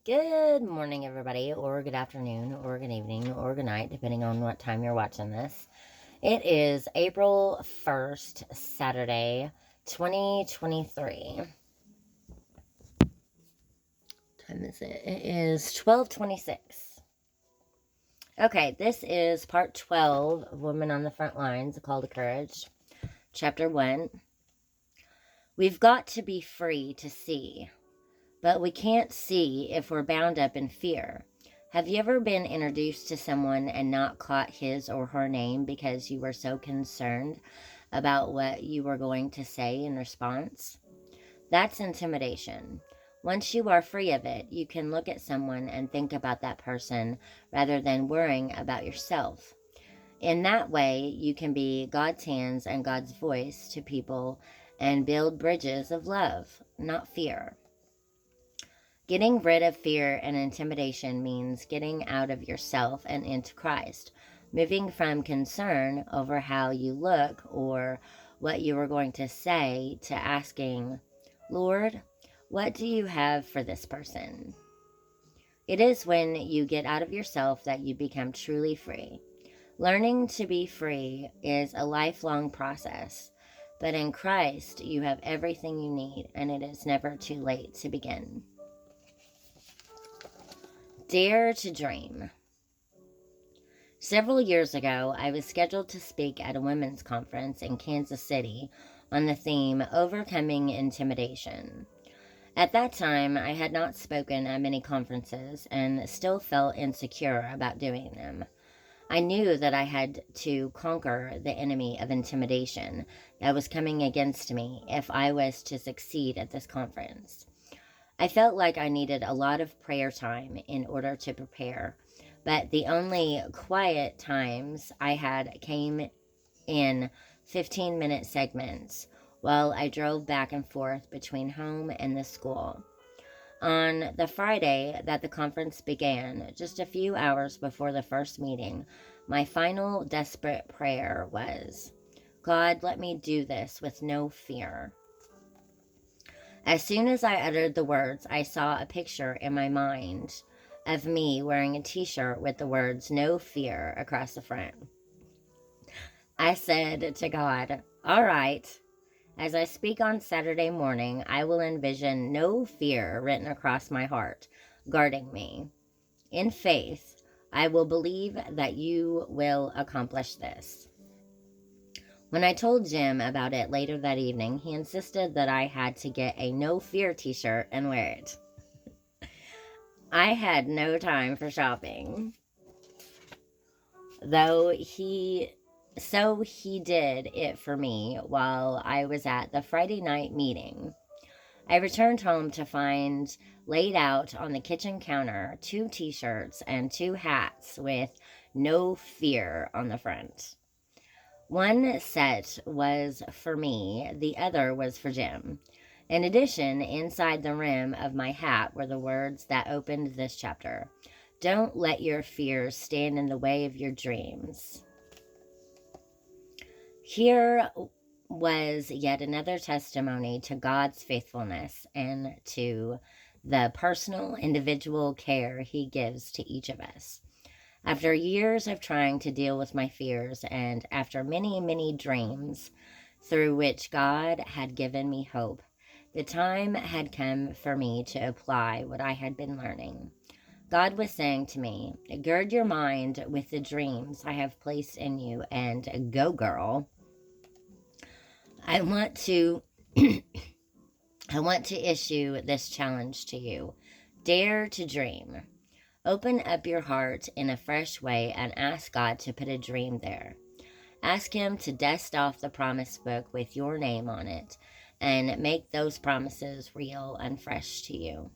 Good morning, everybody, or good afternoon, or good evening, or good night, depending on what time you're watching this. It is April 1st, Saturday, 2023. Time is it? It is 12:26. Okay, this is part 12 of Women on the Front Lines, A Call to Courage, chapter 1. We've got to be free to see, but we can't see if we're bound up in fear. Have you ever been introduced to someone and not caught his or her name because you were so concerned about what you were going to say in response? That's intimidation. Once you are free of it, you can look at someone and think about that person rather than worrying about yourself. In that way, you can be God's hands and God's voice to people and build bridges of love, not fear. Getting rid of fear and intimidation means getting out of yourself and into Christ, moving from concern over how you look or what you are going to say to asking, Lord, what do you have for this person? It is when you get out of yourself that you become truly free. Learning to be free is a lifelong process, but in Christ you have everything you need, and it is never too late to begin. Dare to dream. Several years ago, I was scheduled to speak at a women's conference in Kansas City on the theme Overcoming Intimidation. At that time, I had not spoken at many conferences and still felt insecure about doing them. I knew that I had to conquer the enemy of intimidation that was coming against me if I was to succeed at this conference. I felt like I needed a lot of prayer time in order to prepare, but the only quiet times I had came in 15-minute segments while I drove back and forth between home and the school. On the Friday that the conference began, just a few hours before the first meeting, my final desperate prayer was, God, let me do this with no fear. As soon as I uttered the words, I saw a picture in my mind of me wearing a t-shirt with the words, No Fear, across the front. I said to God, all right, as I speak on Saturday morning, I will envision no fear written across my heart, guarding me. In faith, I will believe that you will accomplish this. When I told Jim about it later that evening, he insisted that I had to get a No Fear t-shirt and wear it. I had no time for shopping, though he did it for me while I was at the Friday night meeting. I returned home to find laid out on the kitchen counter 2 t-shirts and 2 hats with No Fear on the front. One set was for me, the other was for Jim. In addition, inside the rim of my hat were the words that opened this chapter. Don't let your fears stand in the way of your dreams. Here was yet another testimony to God's faithfulness and to the personal, individual care He gives to each of us. After years of trying to deal with my fears and after many, many dreams through which God had given me hope, the time had come for me to apply what I had been learning. God was saying to me, gird your mind with the dreams I have placed in you and go, girl. I want to issue this challenge to you. Dare to dream. Open up your heart in a fresh way and ask God to put a dream there. Ask Him to dust off the promise book with your name on it and make those promises real and fresh to you.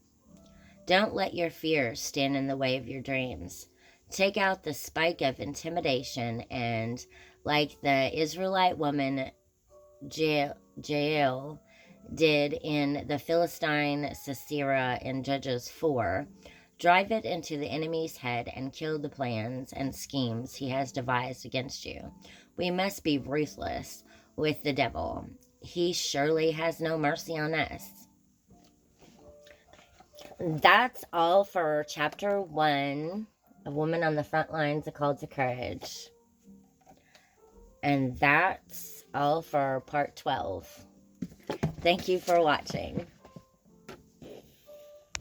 Don't let your fears stand in the way of your dreams. Take out the spike of intimidation and, like the Israelite woman Jael did in the Philistine Sisera in Judges 4, drive it into the enemy's head and kill the plans and schemes he has devised against you. We must be ruthless with the devil. He surely has no mercy on us. That's all for chapter 1, A Woman on the Front Lines, A Call to Courage. And that's all for part 12. Thank you for watching.